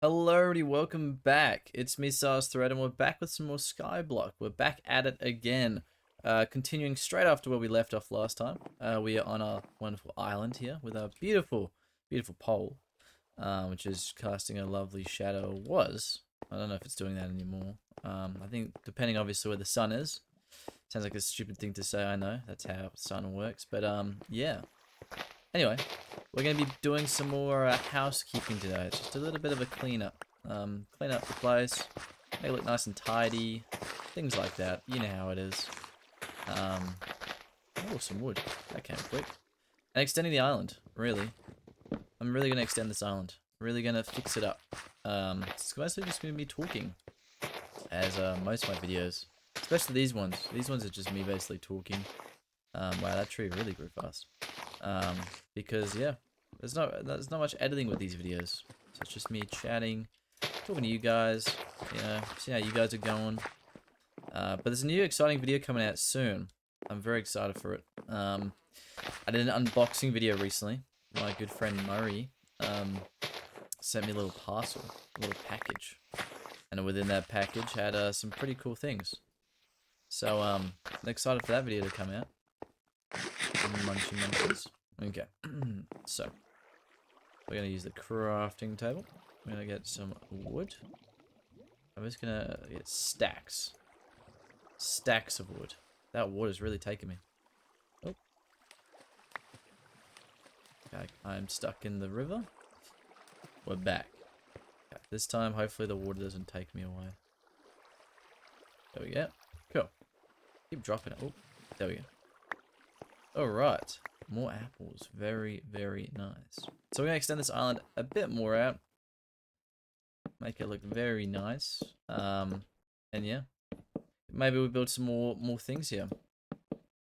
Hello everybody, welcome back. It's me, Thread, and we're back with some more Skyblock. We're back at it again. Continuing straight after where we left off last time. We are on our wonderful island here with our beautiful, beautiful pole, which is casting a lovely shadow. I don't know if it's doing that anymore. I think depending obviously where the sun is. Sounds like a stupid thing to say, I know. That's how sun works. But yeah. Anyway, we're going to be doing some more housekeeping today. It's just a little bit of a cleanup. Clean up the place, make it look nice and tidy, things like that. You know how it is. Oh, some wood. That came quick. And extending the island, really. I'm really going to extend this island. Really going to fix it up. It's mostly just going to be talking, as most of my videos. Especially these ones. These ones are just me basically talking. Wow, that tree really grew fast. Because yeah, there's not much editing with these videos. So it's just me chatting, talking to you guys, see how you guys are going. But there's a new exciting video coming out soon. I'm very excited for it. I did an unboxing video recently. My good friend Murray sent me a little parcel, a little package, and within that package had some pretty cool things. So I'm excited for that video to come out. Munching munchies. Okay, so we're gonna use the crafting table. We're gonna get some wood. I'm just gonna get stacks of wood. That water's really taking me. Oh, okay, I'm stuck in the river. We're back. Okay, this time, hopefully, the water doesn't take me away. There we go. Cool. Keep dropping it. Oh, there we go. Alright, more apples. Very, very nice. So we're going to extend this island a bit more out. Make it look very nice. And yeah, maybe we build some more things here.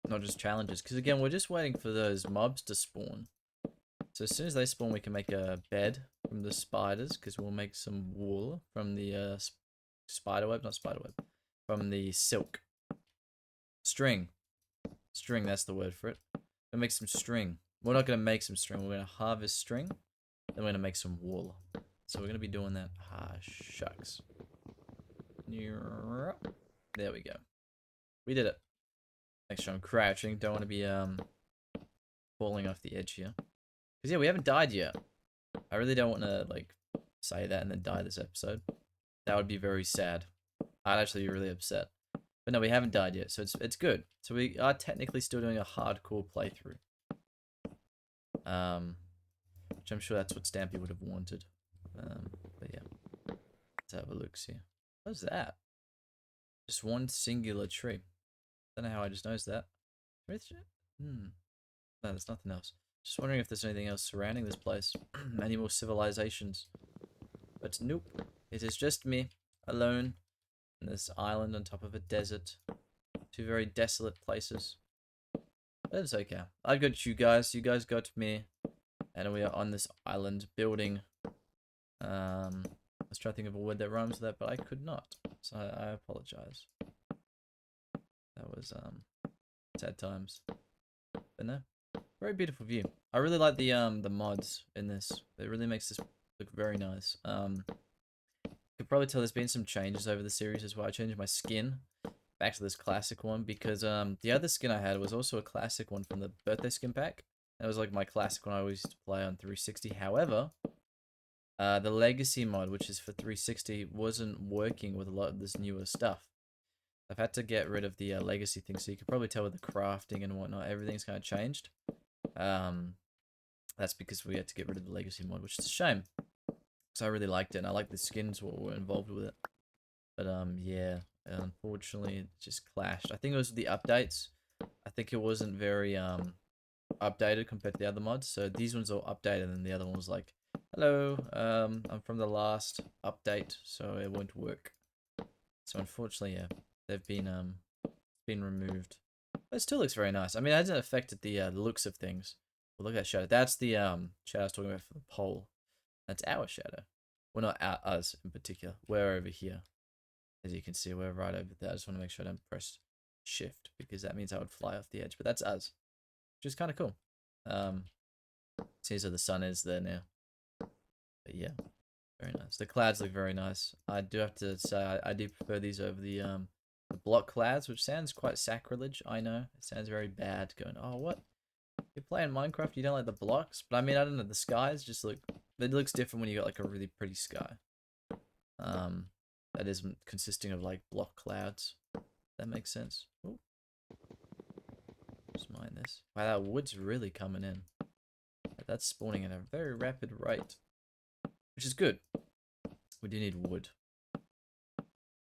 Not just challenges. Because again, we're just waiting for those mobs to spawn. So as soon as they spawn, we can make a bed from the spiders. Because we'll make some wool from the spiderweb. Not spiderweb. From the silk. String. String, that's the word for it. Gonna make some string. We're not gonna make some string. We're gonna harvest string. Then we're gonna make some wool. So we're gonna be doing that. Ah, shucks. There we go. We did it. Make sure I'm crouching. Don't want to be falling off the edge here. Cause yeah, we haven't died yet. I really don't want to like say that and then die this episode. That would be very sad. I'd actually be really upset. But no, we haven't died yet, so it's good. So we are technically still doing a hardcore playthrough. Which I'm sure that's what Stampy would have wanted. But yeah, let's have a look. See, what's that? Just one singular tree. Don't know how I just noticed that. No, there's nothing else. Just wondering if there's anything else surrounding this place. Any more civilizations? But nope. It is just me alone. This island on top of a desert. Two very desolate places. But it's okay. I got you guys got me. And we are on this island building. I was trying to think of a word that rhymes with that, but I could not. So I apologize. That was sad times. But no. Very beautiful view. I really like the mods in this. It really makes this look very nice. You could probably tell there's been some changes over the series as well. I changed my skin back to this classic one because the other skin I had was also a classic one from the birthday skin pack. That was like my classic one I always used to play on 360. However, the legacy mod, which is for 360, wasn't working with a lot of this newer stuff. I've had to get rid of the legacy thing, so you can probably tell with the crafting and whatnot, everything's kind of changed. That's because we had to get rid of the legacy mod, which is a shame. So I really liked it, and I like the skins what were involved with it. But yeah, unfortunately, it just clashed. I think it was the updates. I think it wasn't very updated compared to the other mods. So these ones are updated, and the other one was like, "Hello, I'm from the last update, so it won't work." So unfortunately, yeah, they've been removed. But it still looks very nice. I mean, it hasn't affected the looks of things. But look at that shadow. That's the shadow I was talking about for the pole. That's our shadow. Well, not us in particular. We're over here. As you can see, we're right over there. I just want to make sure I don't press shift because that means I would fly off the edge. But that's us, which is kind of cool. Seems like the sun is there now. But yeah, Very nice. The clouds look very nice. I do have to say I do prefer these over the block clouds, which sounds quite sacrilege. I know it sounds very bad. Going, oh what? You're playing Minecraft, you don't like the blocks? But I mean, I don't know. The skies just look. It looks different when you got like a really pretty sky. That isn't consisting of like block clouds. That makes sense. Ooh. Just mine this. Wow, that wood's really coming in. That's spawning at a very rapid rate, which is good. We do need wood.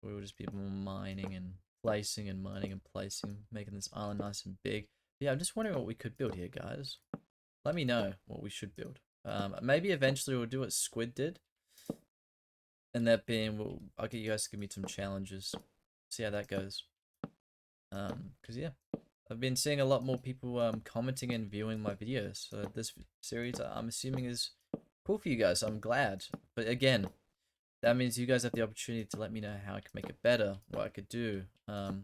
We will just be mining and placing and mining and placing, making this island nice and big. But yeah, I'm just wondering what we could build here, guys. Let me know what we should build. Maybe eventually we'll do what Squid did. And that being, I'll get you guys to give me some challenges. See how that goes. Because yeah, I've been seeing a lot more people commenting and viewing my videos. So this series, I'm assuming, is cool for you guys. I'm glad. But again, that means you guys have the opportunity to let me know how I can make it better, what I could do. Wow,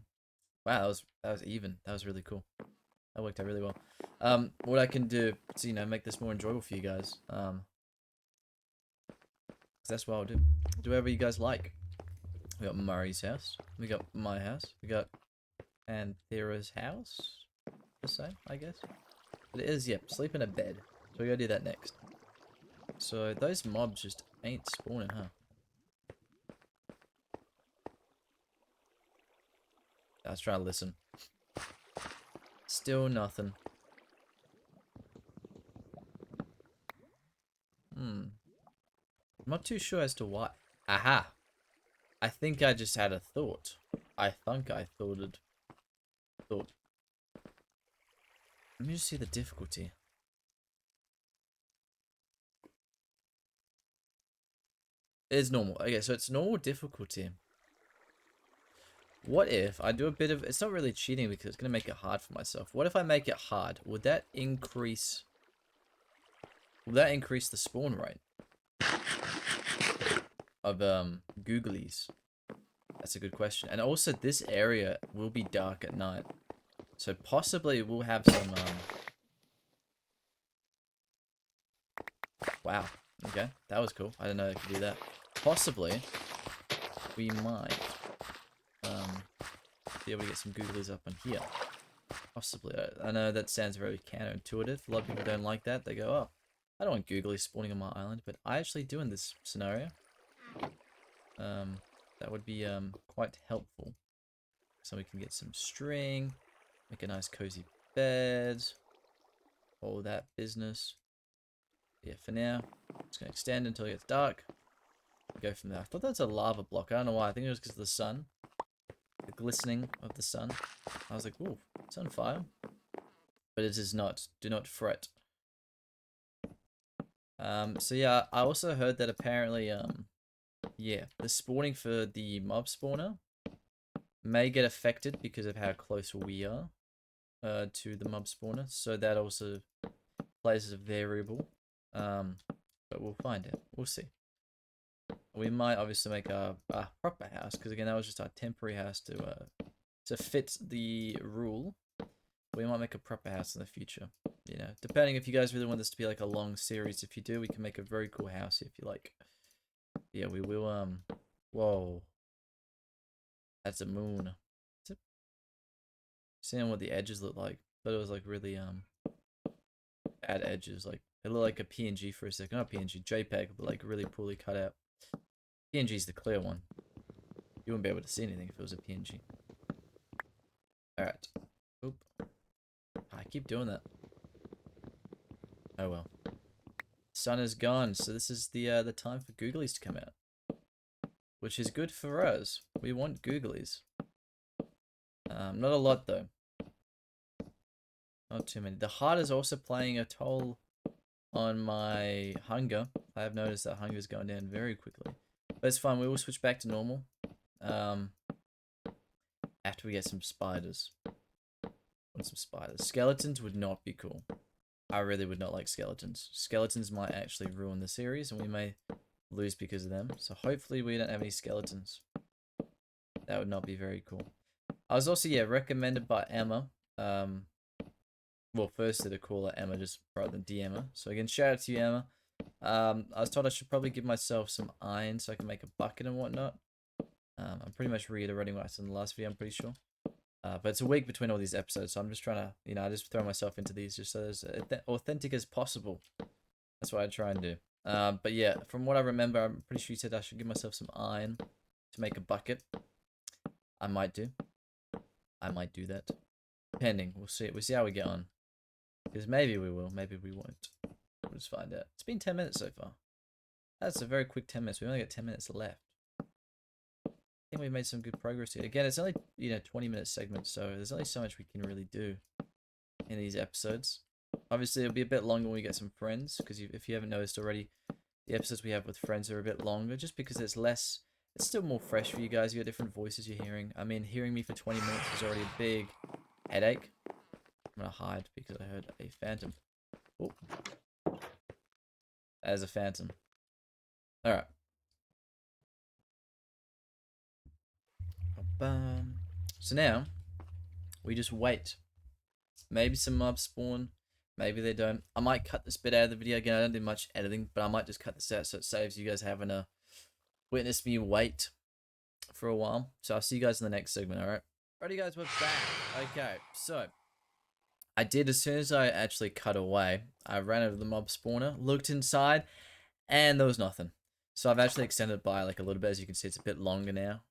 that was even. That was really cool. That worked out really well. What I can do to, make this more enjoyable for you guys. Cause that's what I'll do. Do whatever you guys like. We got Murray's house. We got my house. We got Panthera's house. The same, I guess. But it is, yep, sleep in a bed. So we gotta do that next. So those mobs just ain't spawning, huh? I was trying to listen. Still nothing. I'm not too sure as to why. Aha! I think I just had a thought. I think I thought. Let me just see the difficulty. It is normal. Okay, so it's normal difficulty. What if I do a bit of... It's not really cheating because it's going to make it hard for myself. What if I make it hard? Would that increase... Will that increase the spawn rate? Of, googlies? That's a good question. And also, this area will be dark at night. So possibly we'll have some, Wow. Okay, that was cool. I didn't know I could do that. Possibly, we might, be able to get some googlies up on here. Possibly. I know that sounds very counterintuitive. A lot of people don't like that. They go, oh, I don't want googlies spawning on my island. But I actually do in this scenario. That would be, quite helpful. So we can get some string. Make a nice cozy bed. All that business. Yeah, for now, it's going to extend until it gets dark. Go from there. I thought that was a lava block. I don't know why. I think it was because of the sun. The glistening of the sun. I was like, ooh, it's on fire. But it is not. Do not fret. So yeah, I also heard that apparently, yeah, the spawning for the mob spawner may get affected because of how close we are to the mob spawner. So that also plays as a variable. But we'll find out. We'll see. We might obviously make a proper house, because again, that was just our temporary house to fit the rule. We might make a proper house in the future. Depending if you guys really want this to be like a long series. If you do, we can make a very cool house if you like. Yeah, we will, whoa. That's a moon. Seeing what the edges look like. But it was like really, bad edges. Like, it looked like a PNG for a second. Not PNG, JPEG, but like really poorly cut out. PNG's the clear one. You wouldn't be able to see anything if it was a PNG. Alright. Oop. I keep doing that. Oh well. Sun is gone, so this is the time for googlies to come out. Which is good for us. We want googlies. Not a lot though. Not too many. The heart is also playing a toll on my hunger. I have noticed that hunger is going down very quickly. But it's fine, we will switch back to normal. After we get some spiders. Want some spiders. Skeletons would not be cool. I really would not like skeletons. Skeletons might actually ruin the series, and we may lose because of them. So hopefully we don't have any skeletons. That would not be very cool. I was also, yeah, recommended by Emma. Well, firstly to call her Emma just rather than DM her. So again, shout out to you, Emma. I was told I should probably give myself some iron so I can make a bucket and whatnot. I'm pretty much reiterating what I said in the last video, I'm pretty sure. But it's a week between all these episodes, so I'm just trying to, I just throw myself into these just so as authentic as possible. That's what I try and do. But yeah, from what I remember, I'm pretty sure you said I should give myself some iron to make a bucket. I might do. I might do that. Depending. We'll see. We'll see how we get on. Because maybe we will, maybe we won't. We'll just find out. It's been 10 minutes so far. That's a very quick 10 minutes. We only got 10 minutes left. I think we made some good progress here. Again, it's only, 20-minute segments, so there's only so much we can really do in these episodes. Obviously, it'll be a bit longer when we get some friends, because if you haven't noticed already, the episodes we have with friends are a bit longer, just because it's less, it's still more fresh for you guys. You got different voices you're hearing. I mean, hearing me for 20 minutes is already a big headache. I'm gonna hide because I heard a phantom. Oh, as a phantom. All right. So now we just wait. Maybe some mobs spawn. Maybe they don't. I might cut this bit out of the video again. I don't do much editing, but I might just cut this out so it saves you guys having to witness me wait for a while. So I'll see you guys in the next segment. All right. Alrighty, guys, we're back. Okay, so I did, as soon as I actually cut away, I ran over to the mob spawner, looked inside, and there was nothing. So I've actually extended it by like a little bit. As you can see, it's a bit longer now.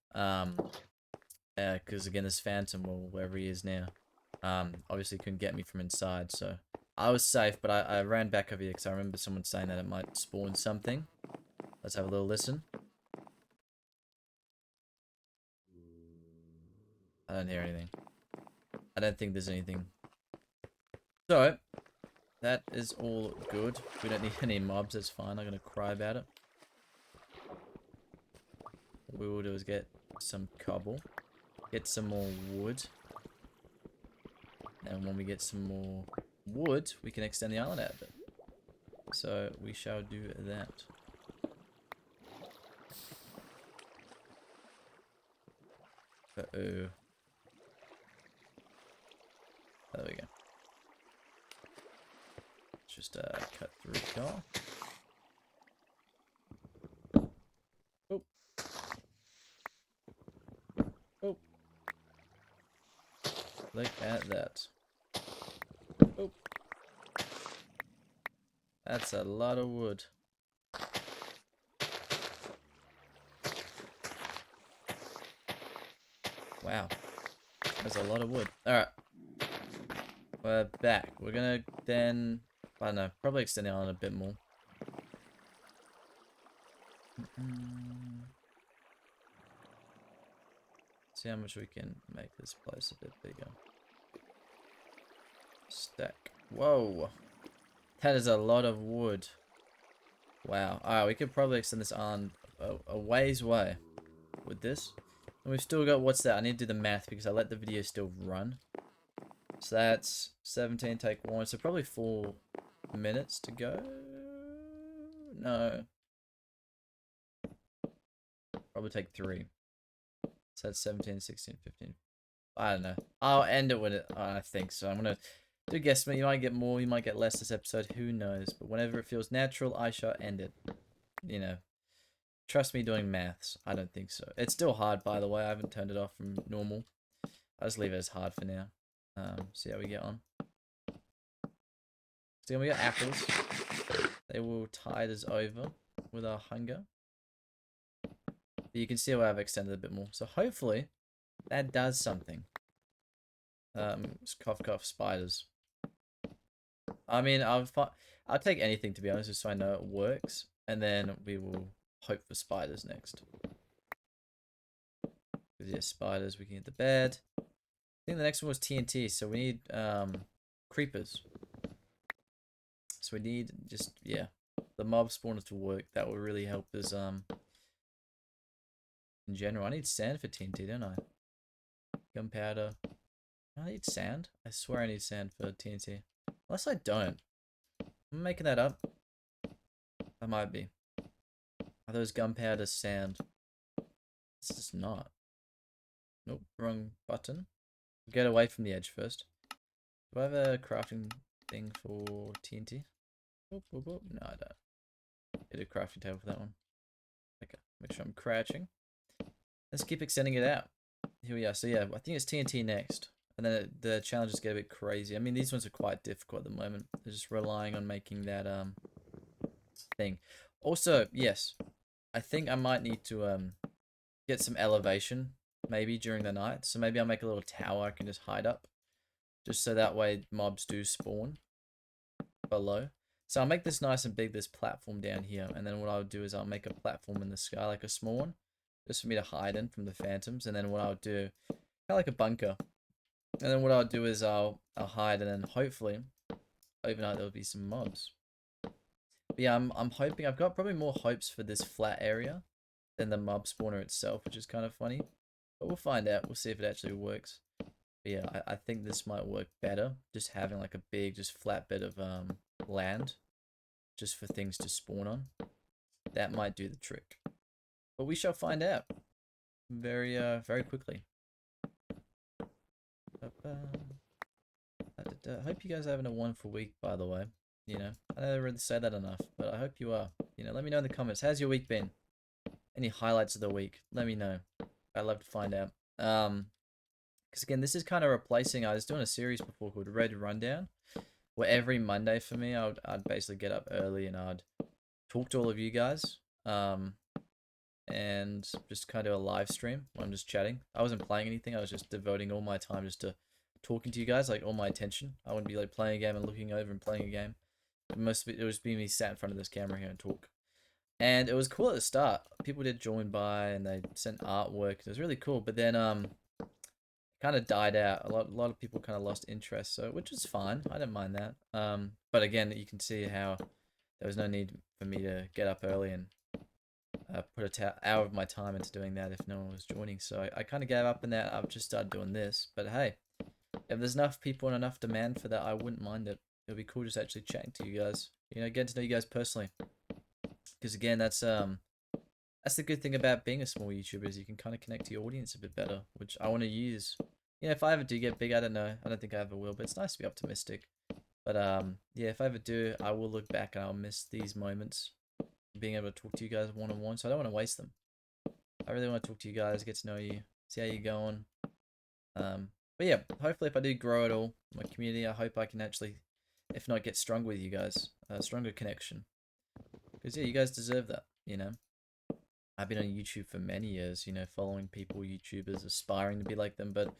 Because again, this phantom, or wherever he is now, obviously couldn't get me from inside. So I was safe, but I ran back over here because I remember someone saying that it might spawn something. Let's have a little listen. I don't hear anything. I don't think there's anything. So, that is all good. We don't need any mobs, that's fine. I'm not gonna cry about it. What we will do is get some cobble, get some more wood, and when we get some more wood, we can extend the island out a bit. So, we shall do that. Uh-oh. There we go. Just cut through car. Oh. Oh. Look at that. Oh. That's a lot of wood. Wow. That's a lot of wood. Alright. We're back. We're gonna then, I don't know, probably extend the island a bit more. See how much we can make this place a bit bigger. Stack. Whoa. That is a lot of wood. Wow. Alright, we could probably extend this island a ways away with this. And we've still got, what's that? I need to do the math because I let the video still run. So that's 17 take 1. So probably 4 minutes to go. No. Probably take 3. So that's 17, 16, 15. I don't know. I'll end it with it. I think so. I'm going to do a guesstimate. You might get more, you might get less this episode. Who knows? But whenever it feels natural, I shall end it. You know. Trust me doing maths. I don't think so. It's still hard, by the way. I haven't turned it off from normal. I'll just leave it as hard for now. See how we get on. So we got apples. They will tide us over with our hunger. But you can see how I've extended a bit more. So hopefully that does something. Cough cough spiders. I mean, I'll take anything, to be honest, just so I know it works. And then we will hope for spiders next. Because yeah, spiders, we can get the bed. I think the next one was TNT, so we need creepers. So we need just, yeah, the mob spawners to work. That will really help us in general. I need sand for TNT, don't I? Gunpowder. I need sand? I swear I need sand for TNT. Unless I don't. I'm making that up. I might be. Are those gunpowder sand? It's just not. Nope, wrong button. Get away from the edge first. Do I have a crafting thing for TNT? Boop, boop, boop. No, I don't. Get a crafting table for that one. Okay, make sure I'm crouching. Let's keep extending it out. Here we are. So yeah, I think it's TNT next. And then the challenges get a bit crazy. I mean, these ones are quite difficult at the moment. They're just relying on making that thing. Also, yes, I think I might need to get some elevation maybe during the night. So maybe I'll make a little tower I can just hide up. Just so that way mobs do spawn below. So I'll make this nice and big, this platform down here. And then what I'll do is I'll make a platform in the sky, like a small one. Just for me to hide in from the phantoms. And then what I'll do, kind of like a bunker. And then what I'll do is I'll hide, and then hopefully overnight there'll be some mobs. But yeah, I'm hoping, I've got probably more hopes for this flat area than the mob spawner itself, which is kind of funny. But we'll find out. We'll see if it actually works. But yeah, I think this might work better. Just having like a big, just flat bit of land, just for things to spawn on. That might do the trick. But we shall find out very quickly. I hope you guys are having a wonderful week, by the way. You know, I don't really say that enough, but I hope you are. You know, let me know in the comments. How's your week been? Any highlights of the week? Let me know. I'd love to find out. Because again, this is kind of replacing. I was doing a series before called Red Rundown, where every Monday for me, I'd basically get up early and I'd talk to all of you guys. And just kind of a live stream where I'm just chatting. I wasn't playing anything. I was just devoting all my time just to talking to you guys, like all my attention. I wouldn't be like playing a game and looking over and playing a game. Most of it was being me sat in front of this camera here and talk. And it was cool at the start. People did join by and they sent artwork. It was really cool. But then kind of died out. A lot of people kind of lost interest, so which is fine. I don't mind that. But again, you can see how there was no need for me to get up early and put an hour of my time into doing that if no one was joining. So I kind of gave up on that. I've just started doing this. But hey, if there's enough people and enough demand for that, I wouldn't mind it. It'll be cool just actually chatting to you guys. You know, getting to know you guys personally. Because again, that's the good thing about being a small YouTuber is you can kind of connect to your audience a bit better, which I want to use. You know, if I ever do get big, I don't know. I don't think I ever will, but it's nice to be optimistic. But yeah, if I ever do, I will look back and I'll miss these moments. Being able to talk to you guys one-on-one, so I don't want to waste them. I really want to talk to you guys, get to know you, see how you're going. But yeah, hopefully if I do grow at all, my community, I hope I can actually, if not get stronger with you guys, a stronger connection. Because yeah, you guys deserve that, you know. I've been on YouTube for many years, you know, following people, YouTubers, aspiring to be like them, but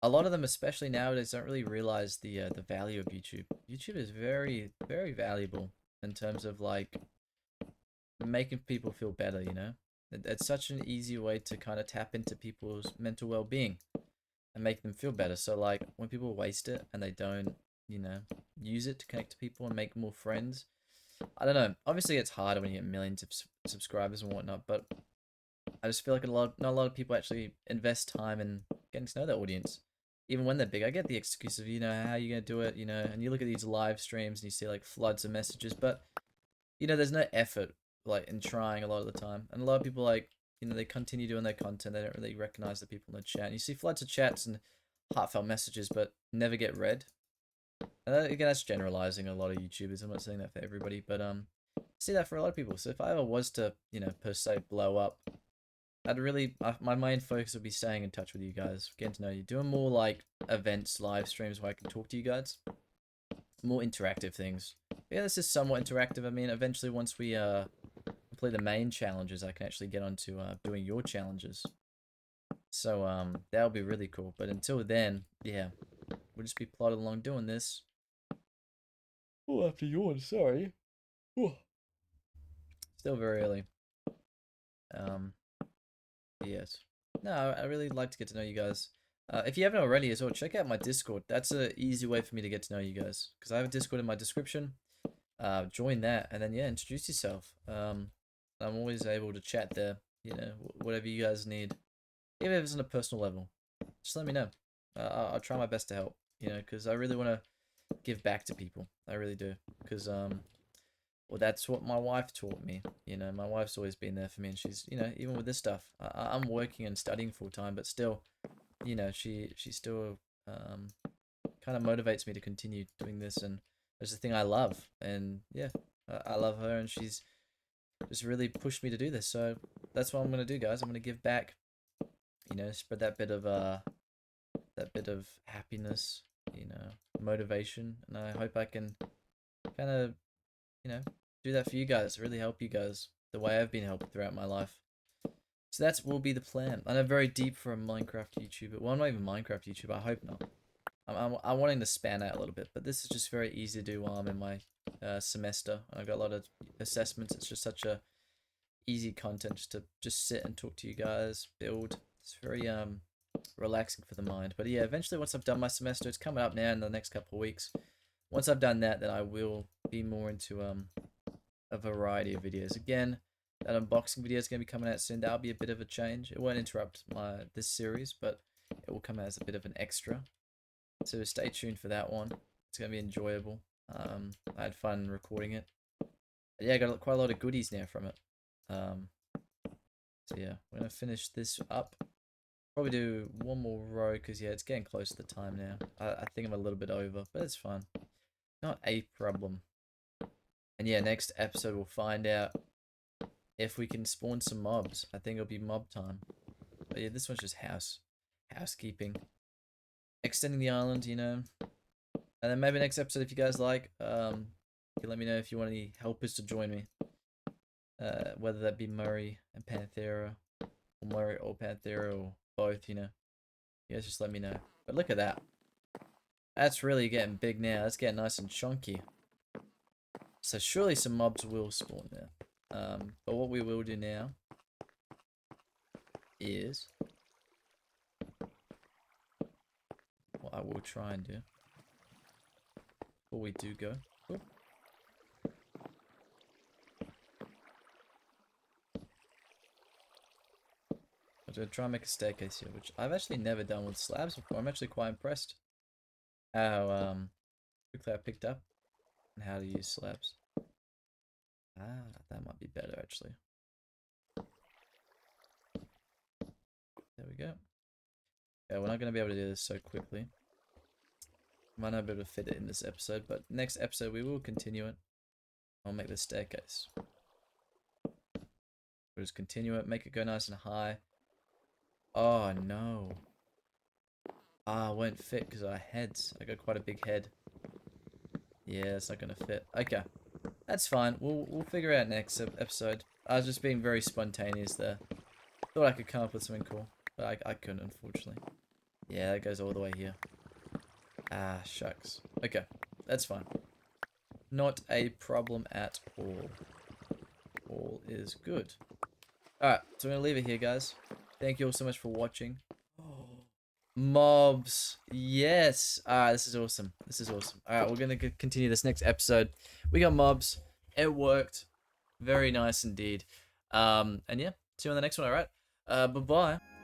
a lot of them, especially nowadays, don't really realize the value of YouTube. YouTube is very, very valuable in terms of like making people feel better, you know. It's such an easy way to kind of tap into people's mental well-being and make them feel better. So like when people waste it and they don't, you know, use it to connect to people and make more friends, I don't know. Obviously, it's harder when you get millions of subscribers and whatnot, but I just feel like not a lot of people actually invest time in getting to know their audience, even when they're big. I get the excuse of, you know, how are you gonna do it, you know, and you look at these live streams and you see like floods of messages, but you know, there's no effort like in trying a lot of the time, and a lot of people like, you know, they continue doing their content. They don't really recognize the people in the chat. And you see floods of chats and heartfelt messages, but never get read. Again, that's generalizing a lot of YouTubers. I'm not saying that for everybody, but I see that for a lot of people. So if I ever was to, you know, per se blow up, I'd really, my main focus would be staying in touch with you guys, getting to know you, doing more like events, live streams where I can talk to you guys, more interactive things. Yeah, this is somewhat interactive. I mean, eventually once we complete the main challenges, I can actually get onto doing your challenges. So that'll be really cool. But until then, yeah, we'll just be plodding along doing this. Oh, after yawn, sorry. Ooh. Still very early. Yes. No, I really like to get to know you guys. If you haven't already as well, check out my Discord. That's an easy way for me to get to know you guys. Because I have a Discord in my description. Join that, and then, yeah, introduce yourself. I'm always able to chat there, you know, whatever you guys need. Even if it's on a personal level. Just let me know. I'll try my best to help, you know, because I really want to give back to people. I really do. Because, well, that's what my wife taught me. You know, my wife's always been there for me, and she's, you know, even with this stuff, I'm working and studying full time, but still, you know, she still kind of motivates me to continue doing this, and it's the thing I love, and yeah, I love her, and she's just really pushed me to do this. So that's what I'm gonna do, guys. I'm gonna give back. You know, spread that bit of happiness, you know, motivation, and I hope I can kind of, you know, do that for you guys. Really help you guys the way I've been helped throughout my life. So that's will be the plan. I know very deep for a Minecraft YouTuber. Well, I'm not even Minecraft YouTuber. I hope not. I'm wanting to span out a little bit, but this is just very easy to do while I'm in my semester. I've got a lot of assessments. It's just such a easy content just to just sit and talk to you guys, build. It's very relaxing for the mind. But yeah, eventually once I've done my semester, it's coming up now in the next couple of weeks. Once I've done that, then I will be more into a variety of videos. Again, that unboxing video is going to be coming out soon. That'll be a bit of a change. It won't interrupt this series, but it will come out as a bit of an extra. So stay tuned for that one. It's going to be enjoyable. I had fun recording it. But yeah, I got quite a lot of goodies now from it. So yeah, we're going to finish this up. Probably do one more row because yeah, it's getting close to the time now. I think I'm a little bit over, but it's fine. Not a problem. And yeah, next episode we'll find out if we can spawn some mobs. I think it'll be mob time. But yeah, this one's just housekeeping. Extending the island, you know. And then maybe next episode, if you guys like, you can let me know if you want any helpers to join me. Whether that be Murray and Panthera, or Murray or Panthera, or both, you know. You guys just let me know. But look at that. That's really getting big now. That's getting nice and chunky. So surely some mobs will spawn there. But what we will do now is what I will try and do before we do go. Oop. I'm going to try and make a staircase here, which I've actually never done with slabs before. I'm actually quite impressed how quickly I picked up and how to use slabs. Ah, that might be better actually. There we go. Yeah, we're not going to be able to do this so quickly. Might not be able to fit it in this episode, but next episode we will continue it. I'll make the staircase. We'll just continue it, make it go nice and high. Oh no. Ah, it won't fit because our heads. I got quite a big head. Yeah, it's not gonna fit. Okay, that's fine. We'll figure out next episode. I was just being very spontaneous there. Thought I could come up with something cool, but I couldn't, unfortunately. Yeah, that goes all the way here. Ah, shucks. Okay, that's fine. Not a problem at all. All is good. Alright, so I'm going to leave it here, guys. Thank you all so much for watching. Mobs. Yes. Alright, this is awesome. This is awesome. Alright, we're going to continue this next episode. We got mobs. It worked. Very nice indeed. And yeah, see you on the next one, alright? Bye-bye.